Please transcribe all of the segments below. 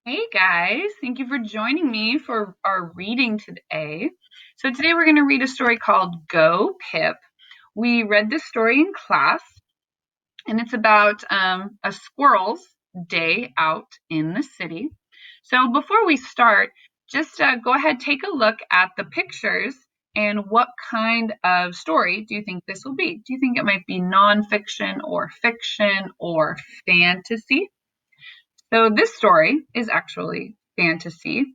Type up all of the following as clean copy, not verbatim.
Hey guys, thank you for joining me for our reading today. So today we're going to read a story called Go Pip. We read this story in class, and it's about a squirrel's day out in the city. So before we start, just go ahead, take a look at the pictures and what kind of story do you think this will be? Do you think it might be nonfiction or fiction or fantasy? So this story is actually fantasy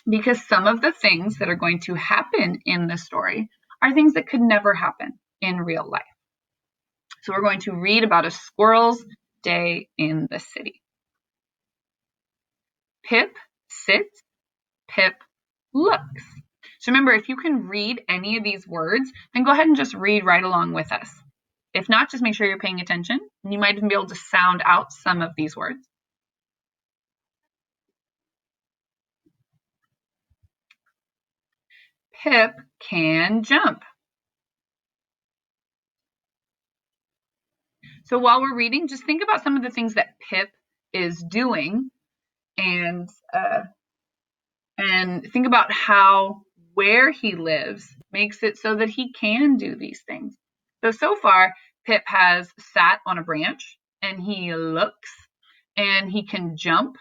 because some of the things that are going to happen in the story are things that could never happen in real life. So we're going to read about a squirrel's day in the city. Pip sits, Pip looks. So remember, if you can read any of these words, then go ahead and just read right along with us. If not, just make sure you're paying attention. And you might even be able to sound out some of these words. Pip can jump. So while we're reading, just think about some of the things that Pip is doing and think about how where he lives makes it so that he can do these things. So far, Pip has sat on a branch and he looks and he can jump.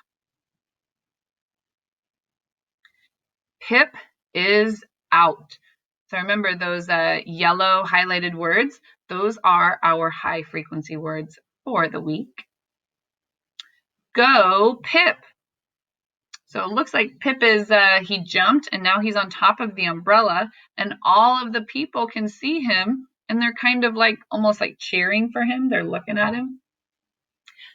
Pip is out. So remember those yellow highlighted words, those are our high frequency words for the week. Go Pip. So it looks like Pip is, he jumped and now he's on top of the umbrella and all of the people can see him and they're kind of like almost like cheering for him. They're looking at him.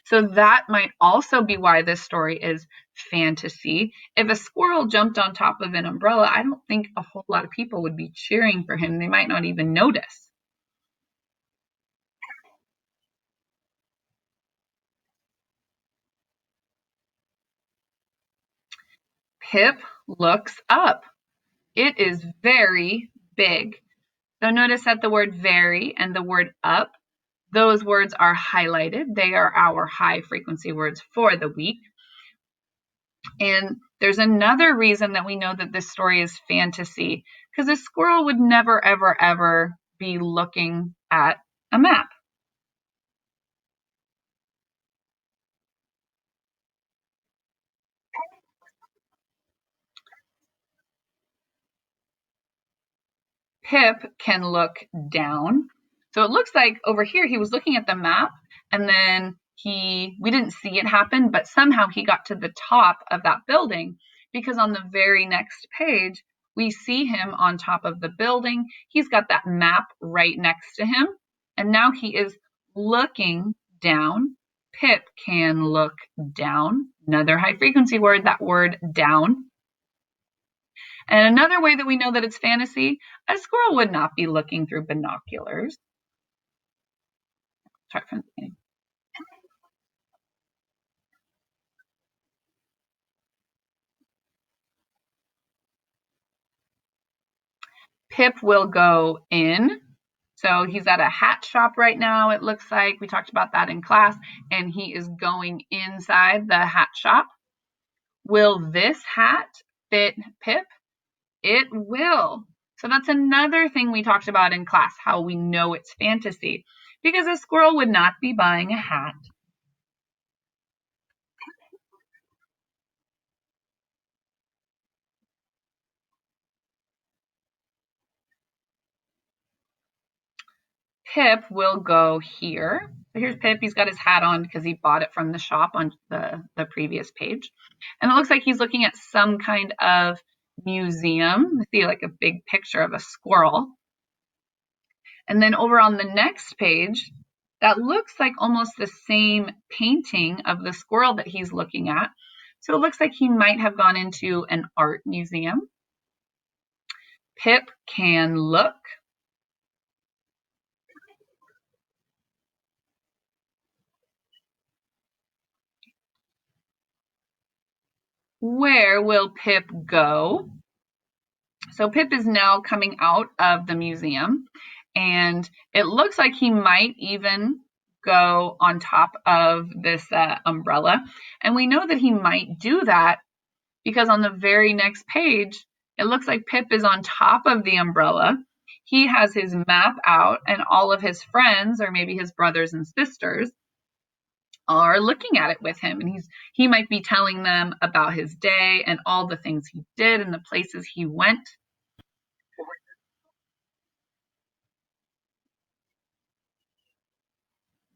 So that might also be why this story is fantasy. If a squirrel jumped on top of an umbrella, I don't think a whole lot of people would be cheering for him. They might not even notice. Pip looks up. It is very big. So notice that the word very and the word up, those words are highlighted. They are our high frequency words for the week. And there's another reason that we know that this story is fantasy, because a squirrel would never, ever, ever be looking at a map. Pip can look down. So it looks like over here he was looking at the map and then we didn't see it happen, but somehow he got to the top of that building because on the very next page we see him on top of the building. He's got that map right next to him and now he is looking down. Pip can look down. Another high frequency word, that word down. And another way that we know that it's fantasy, a squirrel would not be looking through binoculars. Start from the beginning. Pip will go in. So he's at a hat shop right now, it looks like. We talked about that in class. And he is going inside the hat shop. Will this hat fit Pip? It will. So that's another thing we talked about in class, how we know it's fantasy. Because a squirrel would not be buying a hat. Pip will go here. So here's Pip. He's got his hat on because he bought it from the shop on the previous page. And it looks like he's looking at some kind of museum. I see like a big picture of a squirrel. And then over on the next page, that looks like almost the same painting of the squirrel that he's looking at. So it looks like he might have gone into an art museum. Pip can look. Where will Pip go? So Pip is now coming out of the museum and it looks like he might even go on top of this umbrella. And we know that he might do that because on the very next page, it looks like Pip is on top of the umbrella. He has his map out, and all of his friends, or maybe his brothers and sisters, are looking at it with him. And he might be telling them about his day and all the things he did and the places he went.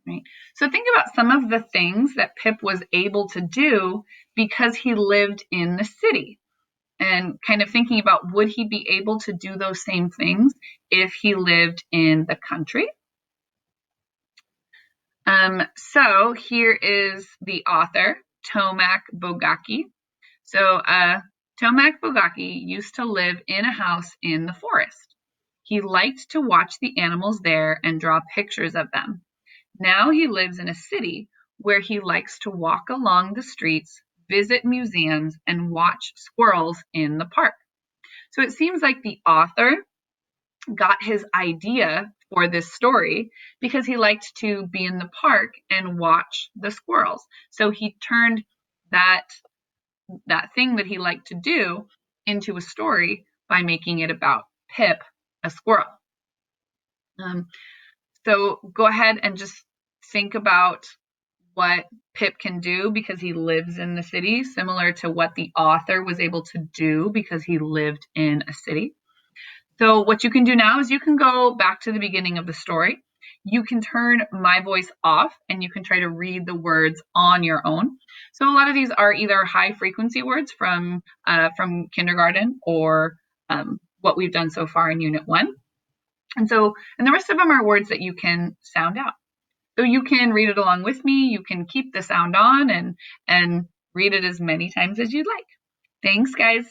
Right. So think about some of the things that Pip was able to do because he lived in the city, and kind of thinking about, would he be able to do those same things if he lived in the country? So here is the author, Tomac Bogacki. So Tomac Bogacki used to live in a house in the forest. He liked to watch the animals there and draw pictures of them. Now he lives in a city where he likes to walk along the streets, visit museums, and watch squirrels in the park. So it seems like the author got his idea for this story because he liked to be in the park and watch the squirrels. So he turned that thing that he liked to do into a story by making it about Pip, a squirrel. So go ahead and just think about what Pip can do because he lives in the city, similar to what the author was able to do because he lived in a city. So what you can do now is you can go back to the beginning of the story. You can turn my voice off and you can try to read the words on your own. So a lot of these are either high frequency words from kindergarten or what we've done so far in Unit 1. And the rest of them are words that you can sound out. So you can read it along with me. You can keep the sound on and read it as many times as you'd like. Thanks, guys.